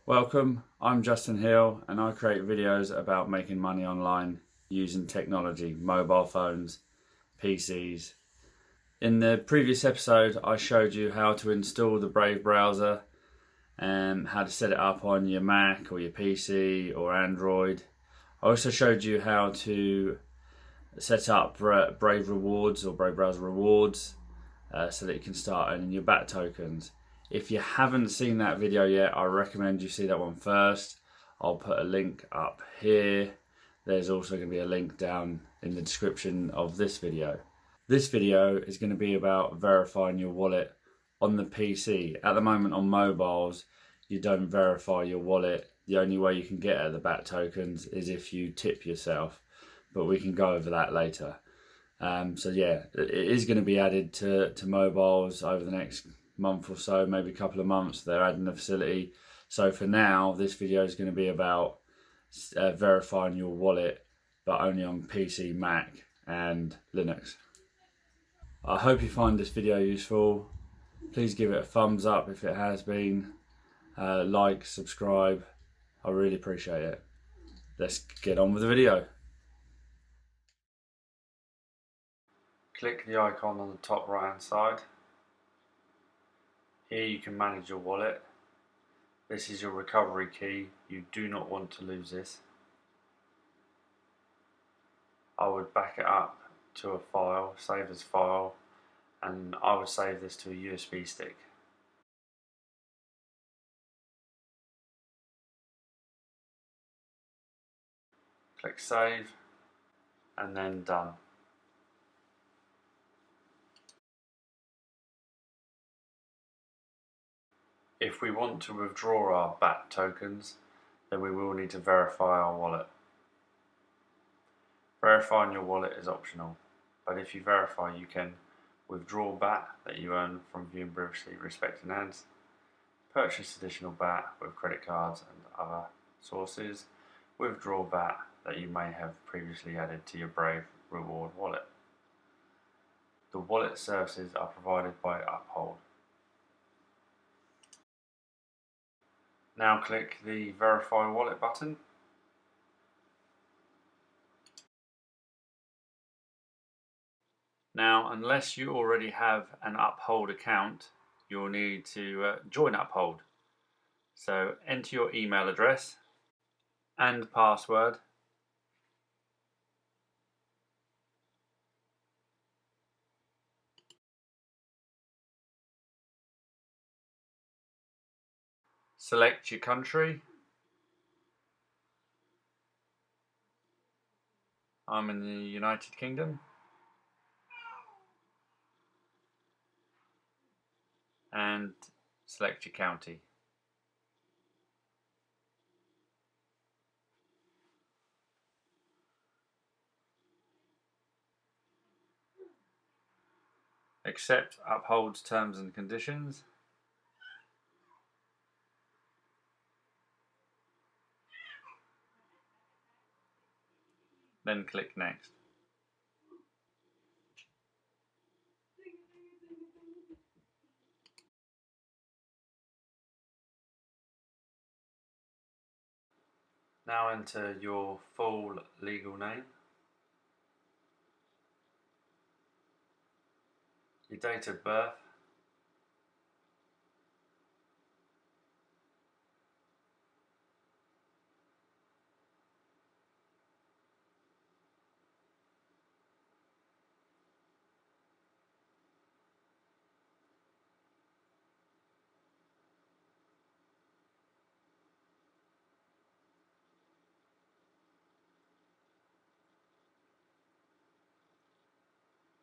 Welcome, I'm Justin Hill and I create videos about making money online using technology, mobile phones, PCs. In the previous episode I showed you how to install the Brave browser and how to set it up on your Mac or your PC or Android. I also showed you how to set up Brave rewards or Brave browser rewards so that you can start earning your BAT tokens. If you haven't seen that video yet, I recommend you see that one first. I'll put a link up here. There's also going to be a link down in the description of this video. This video is going to be about verifying your wallet on the PC. At the moment on mobiles, you don't verify your wallet. The only way you can get at the BAT tokens is if you tip yourself, but we can go over that later. So yeah, it is going to be added to mobiles over the next month or so, maybe a couple of months. They're adding the facility. So for now, this video is going to be about verifying your wallet, but only on PC, Mac and Linux. I hope you find this video useful. Please give it a thumbs up if it has been. Like, subscribe. I really appreciate it. Let's get on with the video. Click the icon on the top right hand side. Here you can manage your wallet. This is your recovery key. You do not want to lose this. I would back it up to a file, save as file, and I would save this to a USB stick. Click save and then done. If we want to withdraw our BAT tokens, then we will need to verify our wallet. Verifying your wallet is optional, but if you verify, you can withdraw BAT that you earn from viewing previously respecting ads, purchase additional BAT with credit cards and other sources, withdraw BAT that you may have previously added to your Brave reward wallet. The wallet services are provided by Uphold. Now click the Verify Wallet button. Now, unless you already have an Uphold account, you'll need to join Uphold. So enter your email address and password. Select your country. I'm in the United Kingdom. And select your county. Accept Uphold's terms and conditions. Then click Next. Now enter your full legal name, your date of birth,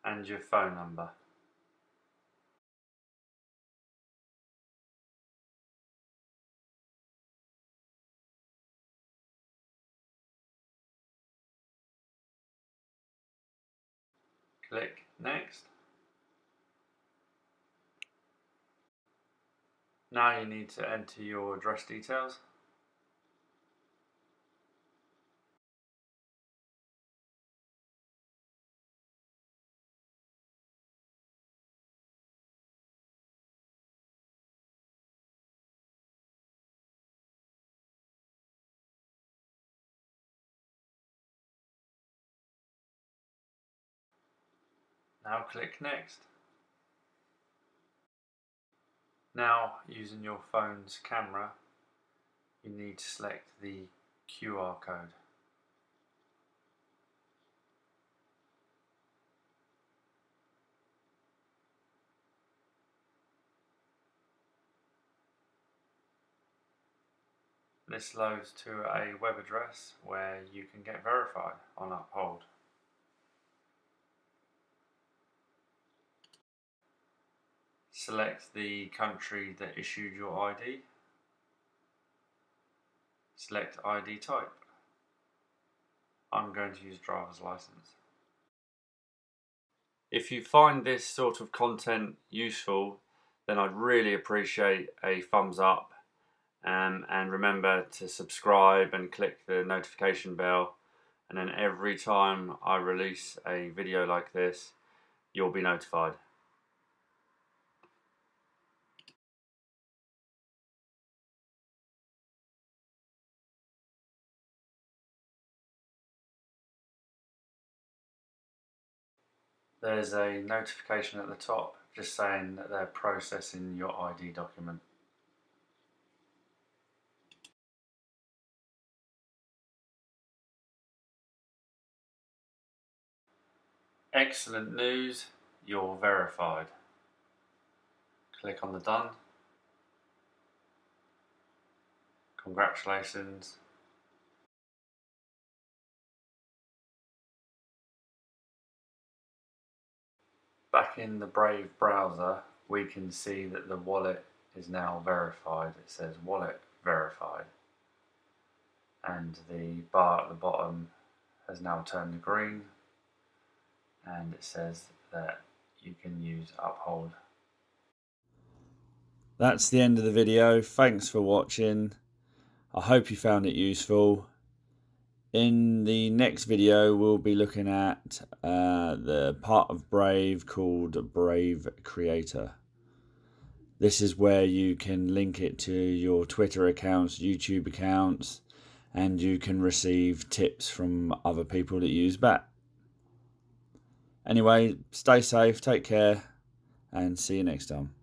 and your phone number. Click Next. Now you need to enter your address details. Now click next. Now, using your phone's camera, you need to select the QR code. This loads to a web address where you can get verified on Uphold. Select the country that issued your ID. Select ID type. I'm going to use driver's license. If you find this sort of content useful, then I'd really appreciate a thumbs up, and remember to subscribe and click the notification bell, and then every time I release a video like this, you'll be notified. There's a notification at the top just saying that they're processing your ID document. Excellent news, you're verified. Click on the done. Congratulations. Back in the Brave browser, we can see that the wallet is now verified. It says wallet verified. And the bar at the bottom has now turned to green. And it says that you can use Uphold. That's the end of the video. Thanks for watching. I hope you found it useful. In the next video, we'll be looking at the part of Brave called Brave Creator. This is where you can link it to your Twitter accounts, YouTube accounts, and you can receive tips from other people that use BAT. Anyway, stay safe, take care, and see you next time.